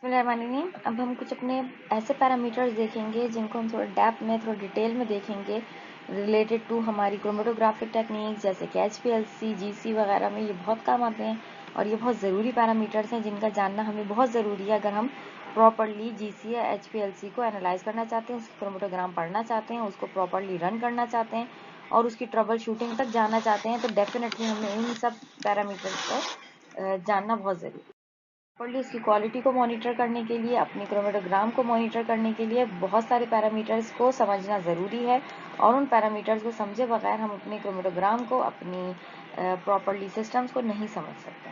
बिस्मिल्लाहिर्रहमानिर्रहीम। अब हम कुछ अपने ऐसे पैरामीटर्स देखेंगे जिनको हम थोड़ा डेप्थ में थोड़ा डिटेल में देखेंगे रिलेटेड टू हमारी क्रोमेटोग्राफिक टेक्निक्स जैसे कि HPLC, GC वगैरह में ये बहुत काम आते हैं और ये बहुत ज़रूरी पैरामीटर्स हैं जिनका जानना हमें बहुत ज़रूरी है अगर हम प्रॉपरली GC या HPLC को एनालाइज करना चाहते हैं, उसकी क्रोमेटोग्राम पढ़ना चाहते हैं, उसको प्रॉपरली रन करना चाहते हैं और उसकी ट्रबल शूटिंग तक जाना चाहते हैं, तो डेफिनेटली हमें इन सब पैरामीटर्स को जानना बहुत ज़रूरी है। प्रॉपर्ली उसकी क्वालिटी को मॉनिटर करने के लिए, अपनी क्रोमेटोग्राम को मॉनिटर करने के लिए बहुत सारे पैरामीटर्स को समझना ज़रूरी है और उन पैरामीटर्स को समझे बगैर हम अपने क्रोमेटोग्राम को, अपनी प्रॉपर्ली सिस्टम्स को नहीं समझ सकते।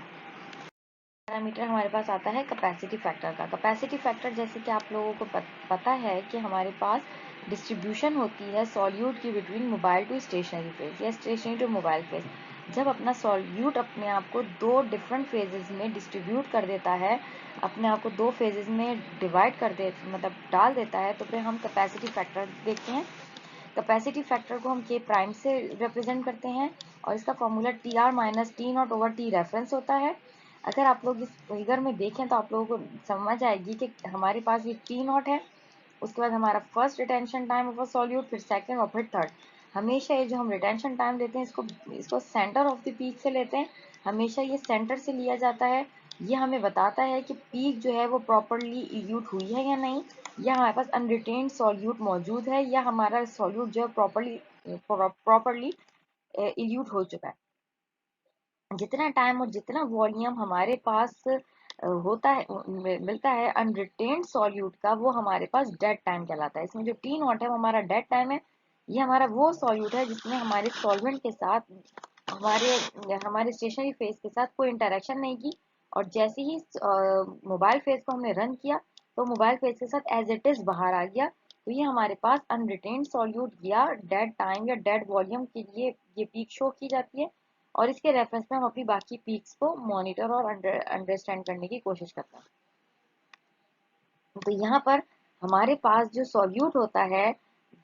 पैरामीटर हमारे पास आता है कैपेसिटी फैक्टर का। कैपेसिटी फैक्टर जैसे कि आप लोगों को पता है कि हमारे पास डिस्ट्रीब्यूशन होती है सॉल्यूट की between mobile to stationary phase या स्टेशनरी टू मोबाइल फेज। जब अपना सॉल्यूट अपने आप को दो डिफरेंट फेजेस में डिस्ट्रीब्यूट कर देता है, अपने आप को दो फेजेस में डिवाइड कर दे मतलब डाल देता है, तो फिर हम कैपेसिटी फैक्टर देखते हैं। कैपेसिटी फैक्टर को हम के प्राइम से रिप्रेजेंट करते हैं और इसका formula TR minus T naught over T reference होता है। अगर आप लोग इस फिगर में देखें तो आप लोगों को समझ आएगी कि हमारे पास ये T नॉट है, उसके बाद हमारा first retention time of a solute, फिर सेकंड और फिर थर्ड। हमेशा ये जो हम रिटेंशन टाइम लेते हैं इसको सेंटर ऑफ द पीक से लेते हैं, हमेशा ये सेंटर से लिया जाता है। ये हमें बताता है कि पीक जो है वो प्रॉपरली इल्यूट हुई है या नहीं, या हमारे पास अनरिटेन्ड सॉल्यूट मौजूद है, या हमारा सॉल्यूट जो है प्रॉपरली इल्यूट हो चुका है। जितना टाइम और जितना वॉल्यूम हमारे पास होता है मिलता है अनरिटेन्ड सॉल्यूट का, वो हमारे पास डेड टाइम कहलाता है। इसमें जो T नॉट है वो हमारा डेड टाइम है। ये हमारा वो सॉल्यूट है जिसमें हमारे सॉल्वेंट के साथ हमारे स्टेशनरी फेज के साथ कोई इंटरेक्शन नहीं की, और जैसे ही मोबाइल फेज को हमने रन किया तो मोबाइल फेज के साथ एज इट इज बाहर आ गया। तो ये हमारे पास अनरिटेन्ड सॉल्यूट या डेड टाइम या डेड वॉल्यूम के लिए ये पीक शो की जाती है और इसके रेफरेंस में हम अपनी बाकी पीक्स को मॉनिटर और अंडरस्टैंड करने की कोशिश करते हैं। तो यहाँ पर हमारे पास जो सॉल्यूट होता है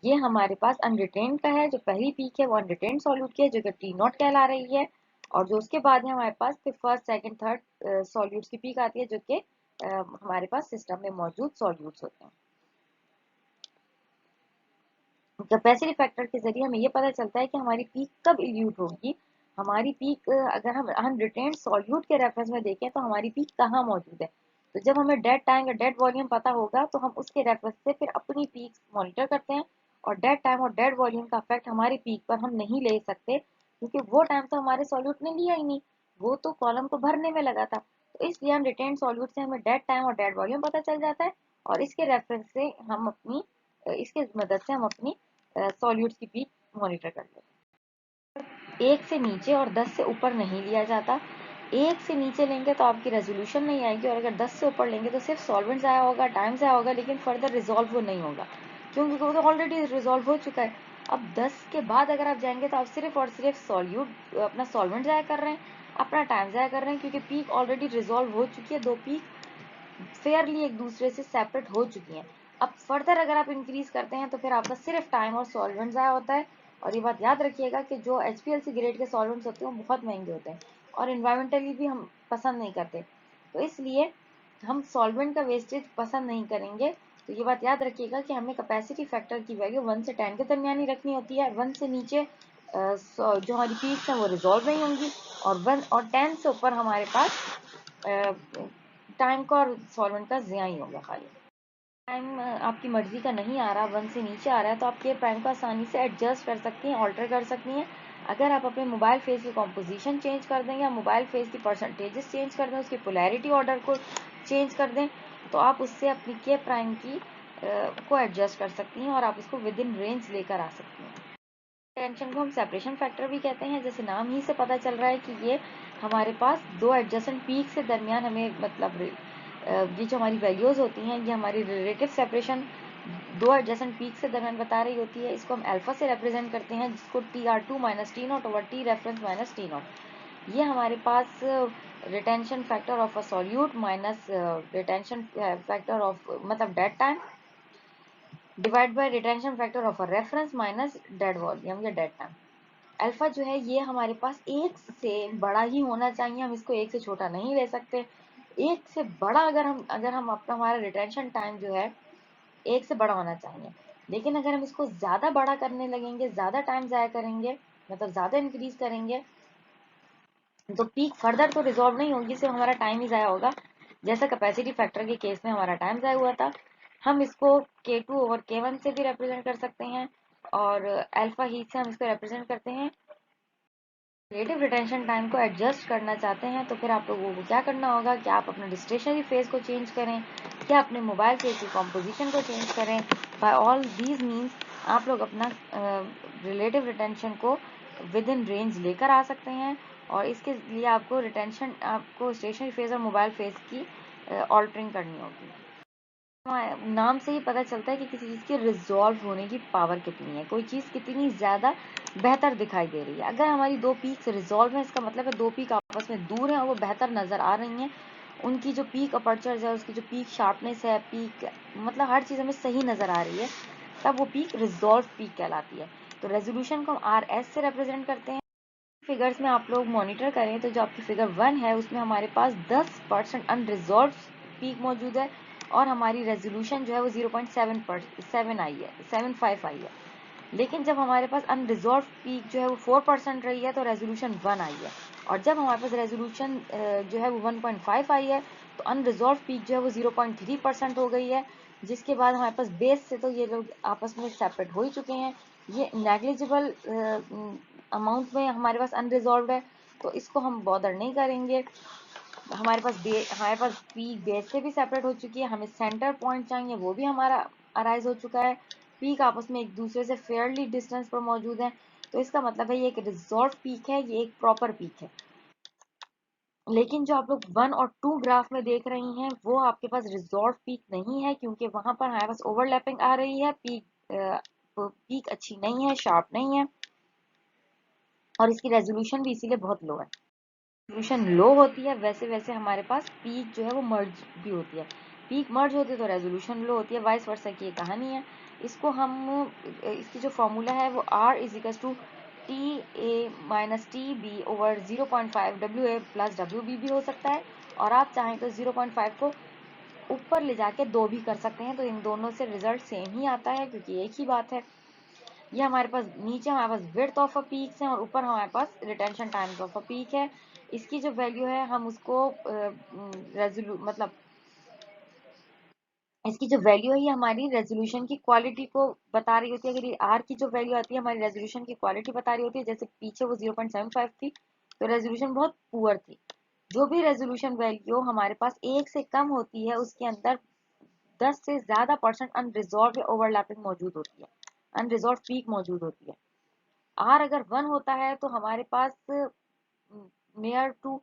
ये हमारे पास अनरिटेन्ड का है। जो पहली पीक है वो अनरिटेन्ड सॉल्यूट की है जो कि T नॉट कहला रही है, और जो उसके बाद है हमारे पास फिर फर्स्ट सेकंड थर्ड सॉल्यूट्स की पीक आती है जो कि हमारे पास सिस्टम में मौजूद सॉल्यूट्स होते हैं। कैपेसिटी फैक्टर के जरिए हमें ये पता चलता है कि हमारी पीक कब इल्यूट होगी। हमारी पीक अगर हम अनरिटेन्ड सॉल्यूट के रेफरेंस में देखें तो हमारी पीक कहाँ मौजूद है। तो जब हमें डेड टाइम या डेड वॉल्यूम पता होगा तो हम उसके रेफरेंस से फिर अपनी पीक मॉनिटर करते हैं, और डेड टाइम और डेड वॉल्यूम का इफेक्ट हमारी पीक पर हम नहीं ले सकते क्योंकि वो टाइम तो हमारे सॉल्यूट ने लिया ही नहीं, वो तो कॉलम को भरने में लगा था। तो इसलिए हम रिटेन्ड सॉल्यूट से हमें डेड टाइम और डेड वॉल्यूम पता चल जाता है, और इसके रेफरेंस से हम अपनी इसके मदद से हम अपनी सॉल्यूट्स की पीक मॉनिटर कर लेते हैं। एक से नीचे और 10 से ऊपर नहीं लिया जाता। एक से नीचे लेंगे तो आपकी रेजोल्यूशन नहीं आएगी, और अगर 10 से ऊपर लेंगे तो सिर्फ सॉल्वेंट ज़ाया होगा, टाइम ज़ाया होगा, लेकिन फर्दर रिजॉल्व वो नहीं होगा क्योंकि वो तो ऑलरेडी रिजॉल्व हो चुका है। अब 10 के बाद अगर आप जाएंगे तो आप सिर्फ और सिर्फ सॉल्यूट अपना सॉल्वेंट ज़ाया कर रहे हैं, अपना टाइम ज़ाया कर रहे हैं, क्योंकि पीक ऑलरेडी रिजॉल्व हो चुकी है। दो पीक फेयरली एक दूसरे से सेपरेट हो चुकी हैं। अब फर्दर अगर आप इंक्रीज करते हैं तो फिर आपका सिर्फ टाइम और सॉल्वेंट ज़ाया होता है। और ये बात याद रखिएगा कि जो HPLC ग्रेड के सॉल्वेंट्स होते हैं वो बहुत महंगे होते हैं और इन्वायरमेंटली भी हम पसंद नहीं करते, तो इसलिए हम सॉल्वेंट का वेस्टेज पसंद नहीं करेंगे। तो ये बात याद रखिएगा कि हमें कैपेसिटी फैक्टर की वैल्यू 1 से 10 के दरमियान ही रखनी होती है। 1 से नीचे जो हमारी पीक्स हैं वो रिजॉल्व नहीं होंगी, और 1 और 10 से ऊपर हमारे पास टाइम का और सॉल्वेंट का ज़िया ही होगा। खाली टाइम आपकी मर्जी का नहीं आ रहा, 1 से नीचे आ रहा है, तो आप के प्राइम को आसानी से एडजस्ट कर सकती हैं, ऑल्टर कर सकती हैं। अगर आप अपने मोबाइल फेस की कॉम्पोजिशन चेंज कर दें या मोबाइल फेस की परसेंटेजेस चेंज कर दें, उसकी पोलैरिटी ऑर्डर को चेंज कर दें, तो आप उससे अपनी के प्राइम की को एडजस्ट कर सकती हैं और आप उसको विद इन रेंज लेकर आ सकती हैं। टेंशन को हम सेपरेशन फैक्टर भी कहते हैं। जैसे नाम ही से पता चल रहा है कि ये हमारे पास दो एडजेसेंट पीक से दरमियान हमें मतलब ये जो हमारी वैल्यूज होती हैं ये हमारी रिलेटिव सेपरेशन दो एडजेसेंट पीक से दरमियान बता रही होती है। इसको हम अल्फा से रिप्रेजेंट करते हैं, जिसको TR2 minus T naught over T reference minus T naught. ये हमारे पास retention factor of a solute minus retention factor of मतलब dead time divide by retention factor of a reference minus dead volume या dead time. Alpha जो है ये हमारे पास एक से बड़ा ही होना चाहिए, हम इसको एक से छोटा नहीं ले सकते। एक से बड़ा अगर हम अपना हमारा रिटेंशन टाइम जो है एक से बड़ा होना चाहिए, लेकिन अगर हम इसको ज़्यादा बड़ा करने लगेंगे, ज़्यादा टाइम ज़ाया करेंगे, मतलब ज़्यादा इंक्रीज करेंगे, तो पीक फर्दर तो रिजॉल्व नहीं होगी, सिर्फ हमारा टाइम ही ज़ाया होगा। जैसा कैपेसिटी फैक्टर के केस में हमारा टाइम ज़ाया हुआ था। हम इसको K2 ओवर K1 से भी रिप्रेजेंट कर सकते हैं, और अल्फा हीट से हम इसको रिप्रेजेंट करते हैं। क्रिएटिव रिटेंशन टाइम को एडजस्ट करना चाहते हैं तो फिर आप लोगों को क्या करना होगा कि आप अपने स्टेशनरी फेज को चेंज करें, क्या अपने मोबाइल फेज की कॉम्पोजिशन को चेंज करें। बाय ऑल दीज मीन्स आप लोग अपना रिलेटिव रिटेंशन को विद इन रेंज लेकर आ सकते हैं, और इसके लिए आपको स्टेशनरी फेज और मोबाइल फेज की ऑल्टरिंग करनी होगी। नाम से ही पता चलता है कि किसी चीज़ की रिजॉल्व होने की पावर कितनी है, कोई चीज़ कितनी ज़्यादा बेहतर दिखाई दे रही है। अगर हमारी दो पीक्स रिजॉल्व है, इसका मतलब है दो पीक आपस में दूर हैं और वो बेहतर नज़र आ रही हैं। उनकी जो पीक अपर्चर्स है, उसकी जो पीक शार्पनेस है, पीक मतलब हर चीज़ हमें सही नज़र आ रही है, तब वो पीक रिजॉल्व पीक कहलाती है। तो रेजोल्यूशन को हम RS से रिप्रेजेंट करते हैं। फिगर्स में आप लोग मॉनिटर करें तो जो आपकी फिगर 1 है उसमें हमारे पास 10% अनरिजॉल्व पीक मौजूद है, और हमारी रेजोल्यूशन जो है वो 0.7 आई है, 75 आई है। लेकिन जब हमारे पास अनरिजॉल्व पीक जो है वो 4% रही है तो रेजोल्यूशन 1 आई है, और जब हमारे पास रेजोल्यूशन जो है वो 1.5 आई है तो अनरिजॉल्व पीक जो है वो 0.3% हो गई है। जिसके बाद हमारे पास बेस से तो ये लोग आपस में सेपरेट हो ही चुके हैं। ये नेग्लिजिबल अमाउंट में हमारे पास अनरिजॉल्व है, तो इसको हम बॉदर नहीं करेंगे। हमारे पास पीक बेस से भी सेपरेट हो चुकी है, हमें सेंटर पॉइंट चाहिए, वो भी हमारा अराइज हो चुका है। पीक आपस में एक दूसरे से फेयरली डिस्टेंस पर मौजूद है, तो इसका मतलब है ये एक रिजॉल्व पीक है, ये एक प्रॉपर पीक है। लेकिन जो आप लोग 1 और 2 ग्राफ में देख रही हैं वो आपके पास रिजॉल्व पीक नहीं है, क्योंकि वहां पर हमारे पास ओवरलैपिंग आ रही है। पीक अच्छी नहीं है, शार्प नहीं है, और इसकी रेजोल्यूशन भी इसीलिए बहुत लो है। रेजोल्यूशन लो होती है वैसे वैसे हमारे पास पीक जो है वो मर्ज भी होती है। पीक मर्ज होती है तो रेजोल्यूशन लो होती है, वाइस वर्सा की ये कहानी है। इसकी जो फॉर्मूला है वो R is equal to TA-TB over 0.5 WA plus WB भी हो सकता है, और आप चाहें तो 0.5 को ऊपर ले जाके 2 भी कर सकते हैं, तो इन दोनों से रिजल्ट सेम ही आता है क्योंकि एक ही बात है। ये हमारे पास नीचे हमारे पास विड्थ ऑफ अ पीक्स है और ऊपर हमारे पास retention times of a peak है। इसकी जो वैल्यू है हम उसको मतलब इसकी जो वैल्यू है ये हमारी रेजोल्यूशन की क्वालिटी को बता रही होती है। अगर ये R की जो वैल्यू आती है हमारी रेजोल्यूशन की क्वालिटी बता रही होती है, जैसे पीछे वो 0.75 थी तो रेजोल्यूशन बहुत पुअर थी। जो भी रेजोल्यूशन वैल्यू हमारे पास एक से कम होती है उसके अंदर 10 से ज्यादा परसेंट अनरिजॉल्व या ओवरलैपिंग मौजूद होती है, अनरिजॉल्व पीक मौजूद होती है। R अगर 1 होता है तो हमारे पास नियर टू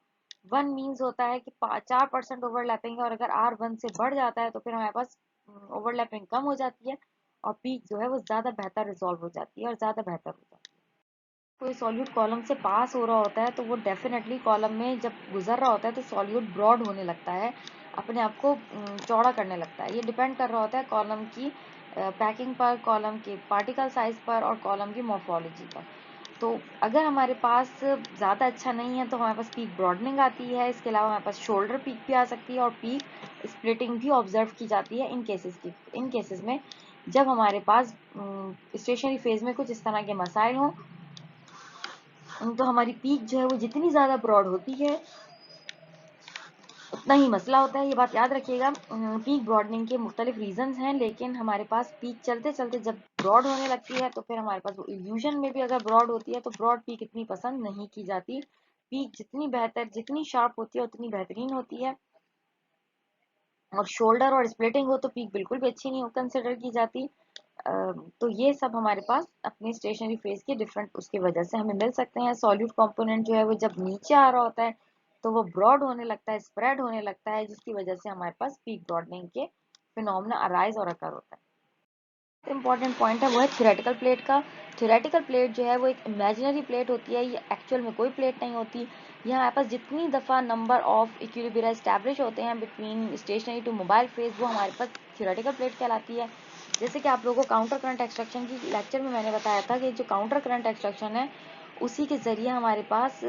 1 मीन्स होता है कि 4% ओवरलैपिंग है, और अगर R1 से बढ़ जाता है तो फिर हमारे पास ओवरलैपिंग कम हो जाती है और पीक जो है वो ज्यादा बेहतर रिजॉल्व हो जाती है और ज्यादा बेहतर हो जाती है। कोई सॉल्यूट कॉलम से पास हो रहा होता है तो वो डेफिनेटली कॉलम में जब गुजर रहा होता है तो सॉल्यूट ब्रॉड होने लगता है, अपने आप को चौड़ा करने लगता है। ये डिपेंड कर रहा होता है कॉलम की पैकिंग पर, कॉलम के पार्टिकल साइज पर और कॉलम की मॉर्फोलॉजी पर। तो अगर हमारे पास ज़्यादा अच्छा नहीं है तो हमारे पास पीक ब्रॉडनिंग आती है। इसके अलावा हमारे पास शोल्डर पीक भी आ सकती है और पीक स्प्लिटिंग भी ऑब्जर्व की जाती है इन केसेस में जब हमारे पास स्टेशनरी फेज में कुछ इस तरह के मसाइल हों। तो हमारी पीक जो है वो जितनी ज़्यादा ब्रॉड होती है उतना ही मसला होता है, ये बात याद रखिएगा। पीक ब्रॉडनिंग के मुख्तलिफ रीजंस हैं, लेकिन हमारे पास पीक चलते चलते जब ब्रॉड होने लगती है तो फिर हमारे पास वो इल्यूजन में भी अगर ब्रॉड होती है तो ब्रॉड पीक इतनी पसंद नहीं की जाती। पीक जितनी शार्प होती है उतनी बेहतरीन होती है, और शोल्डर और स्प्लिटिंग हो तो पीक बिल्कुल भी अच्छी नहीं कंसिडर की जाती। तो ये सब हमारे पास अपने स्टेशनरी फेज के डिफरेंट उसकी वजह से हमें मिल सकते हैं। सॉल्यूट कंपोनेंट जो है वो जब नीचे आ रहा होता है तो वो ब्रॉड होने लगता है, स्प्रेड होने लगता है, जिसकी वजह से हमारे पास पीक ब्रॉडनिंग के फिनोमेना अराइज और अकर होता है। इंपॉर्टेंट पॉइंट है वो है थ्योरेटिकल प्लेट का। थ्योरेटिकल प्लेट जो है वो एक इमेजिनरी प्लेट होती है, ये एक्चुअल में कोई प्लेट नहीं होती। यहाँ हमारे पास जितनी दफ़ा नंबर ऑफ इक्विलिब्रिया एस्टैब्लिश होते हैं between stationary to mobile phase वो हमारे पास थ्योरेटिकल प्लेट कहलाती है। जैसे कि आप लोगों को काउंटर करंट एक्सट्रैक्शन की लेक्चर में मैंने बताया था कि जो काउंटर करंट एक्सट्रैक्शन है उसी के ज़रिए हमारे पास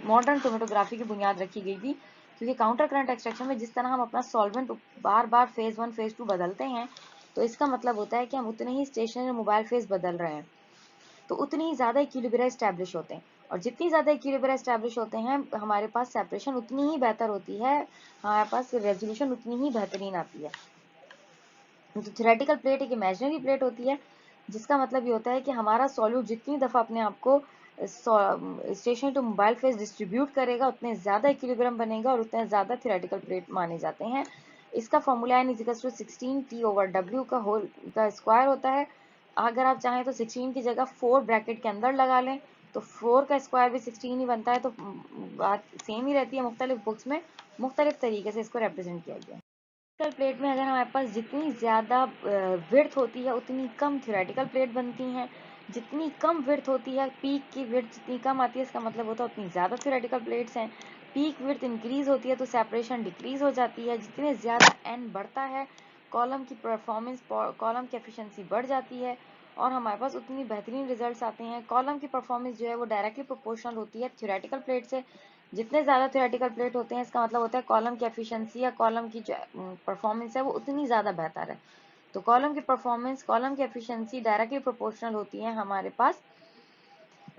मॉडर्न क्रोमेटोग्राफी की बुनियाद रखी गई थी। क्योंकि काउंटर करंट एक्सट्रैक्शन में जिस तरह हम अपना सॉल्वेंट बार बार फेज 1 फेज 2 बदलते हैं, तो इसका मतलब होता है कि हम उतने ही स्टेशनरी मोबाइल फेज बदल रहे हैं, तो उतनी ही ज़्यादा इक्विलिब्रियम एस्टैब्लिश होते हैं, और जितनी ज़्यादा इक्विलिब्रियम एस्टैब्लिश होते हैं हमारे पास सेपरेशन उतनी ही बेहतर होती है, हमारे पास रेजोल्यूशन उतनी ही बेहतरीन आती है। तो थ्योरेटिकल प्लेट एक इमेजिनरी प्लेट होती है, जिसका मतलब ये होता है कि हमारा सॉल्यूट जितनी दफ़ा अपने आप को stationary to mobile phase distribute करेगा, उतने ज़्यादा इक्विलिब्रियम बनेगा और उतने ज़्यादा थ्योरेटिकल प्लेट माने जाते हैं। इसका फॉर्मूला n = 16T/W का होल का स्क्वायर होता है। अगर आप चाहें तो 16 की जगह 4 ब्रैकेट के अंदर लगा लें, तो 4 का स्क्वायर भी 16 ही बनता है, तो बात सेम ही रहती है, मुख्तलिफ बुक्स में मुख्तलिफ तरीके से इसको रिप्रेजेंट किया गया है। थ्योरेटिकल प्लेट में अगर हमारे पास जितनी ज़्यादा विड्थ होती है उतनी कम थ्योरेटिकल प्लेट बनती हैं, जितनी कम विड्थ होती है, पीक की विड्थ जितनी कम आती है, इसका मतलब होता है उतनी ज़्यादा थ्योरेटिकल प्लेट्स हैं। पीक विड्थ इंक्रीज होती है तो सेपरेशन डिक्रीज हो जाती है। जितने ज़्यादा एन बढ़ता है, कॉलम की परफॉर्मेंस, कॉलम की एफिशिएंसी बढ़ जाती है और हमारे पास उतनी बेहतरीन रिजल्ट्स आते हैं। कॉलम की परफॉर्मेंस जो है वो डायरेक्टली प्रोपोर्शनल होती है थ्योरेटिकल प्लेट से। जितने ज़्यादा थ्योरेटिकल प्लेट होते हैं, इसका मतलब होता है कॉलम की एफिशिएंसी या कॉलम की जो परफॉर्मेंस है वो उतनी ज़्यादा बेहतर है। तो कॉलम की परफॉर्मेंस, कॉलम की एफिशिएंसी डायरेक्टली प्रोपोर्शनल होती है हमारे पास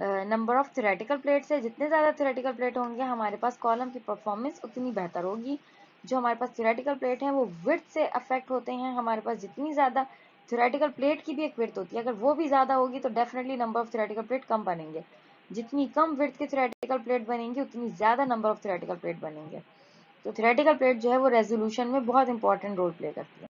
नंबर ऑफ थ्योरेटिकल प्लेट्स है। जितने ज़्यादा थ्योरेटिकल प्लेट होंगे हमारे पास कॉलम की परफॉर्मेंस उतनी बेहतर होगी। जो हमारे पास थ्योरेटिकल प्लेट हैं वो विड्थ से अफेक्ट होते हैं। हमारे पास जितनी ज़्यादा थ्योरेटिकल प्लेट की भी एक विड्थ होती है, अगर वो भी ज़्यादा होगी तो definitely number of theoretical plate कम बनेंगे। जितनी कम विड्थ की थ्योरेटिकल प्लेट बनेंगी उतनी ज़्यादा नंबर ऑफ थ्योरेटिकल प्लेट बनेंगे। तो थ्योरेटिकल प्लेट जो है वो रेजोल्यूशन में बहुत इंपॉर्टेंट रोल प्ले करती है।